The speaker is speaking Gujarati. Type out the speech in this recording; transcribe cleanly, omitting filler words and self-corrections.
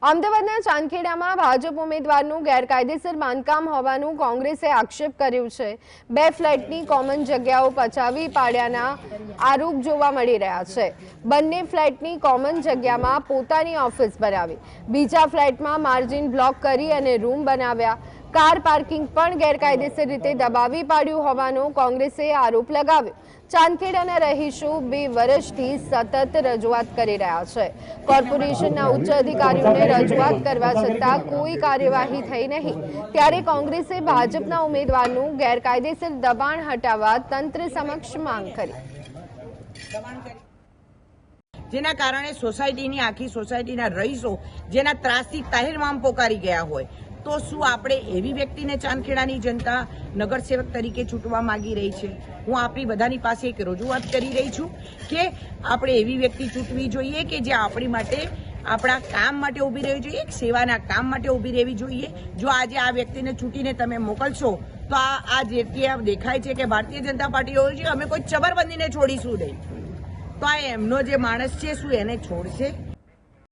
અમદાવાદના ચાંદખેડામાં ભાજપ ઉમેદવારનું ગેરકાયદેસર બાંધકામ હોવાનું કોંગ્રેસે આક્ષેપ કર્યો છે। 2 ફ્લેટની કોમન જગ્યાઓ પચાવી પાડ્યાના આરોપ જોવા મળી રહ્યા છે। બંને ફ્લેટની કોમન જગ્યામાં પોતાની ઓફિસ બનાવી, બીજા ફ્લેટમાં માર્જિન બ્લોક કરી અને રૂમ બનાવ્યા। કાર પાર્કિંગ પણ ગેરકાયદેસર રીતે દબાવી પાડ્યું હોવાનો કોંગ્રેસે આરોપ લગાવ્યો। ચાંદખેડાના રહીશો 2 વર્ષથી સતત રજૂઆત કરી રહ્યા છે। કોર્પોરેશનના ઉચ્ચ અધિકારીઓને રજૂઆત કરવા છતાં કોઈ કાર્યવાહી થઈ નહીં, ત્યારે કોંગ્રેસે ભાજપના ઉમેદવારનું ગેરકાયદેસર દબાણ હટાવવા તંત્ર સમક્ષ માંગ કરી, જેના કારણે સોસાયટીની આખી સોસાયટીના રહીશો જેના ત્રાસથી તહેરમામ પોકારી ગયા હોય, તો શું આપણે એવી વ્યક્તિને ચાંદખેડાની જનતા નગરસેવક તરીકે ચૂંટવા માંગી રહી છે? હું આપણી બધાની પાસે એક રજૂઆત કરી રહી છું કે આપણે એવી વ્યક્તિ ચૂંટવી જોઈએ કે જે આપણી માટે, આપણા કામ માટે ઊભી રહેવી જોઈએ, એક સેવાના કામ માટે ઊભી રહેવી જોઈએ। જો આજે આ વ્યક્તિને ચૂંટીને તમે મોકલશો તો આ જેટલી દેખાય છે કે ભારતીય જનતા પાર્ટી હોય છે, અમે કોઈ ચબરબંધીને છોડીશું નહીં, તો આ એમનો જે માણસ છે શું એને છોડશે?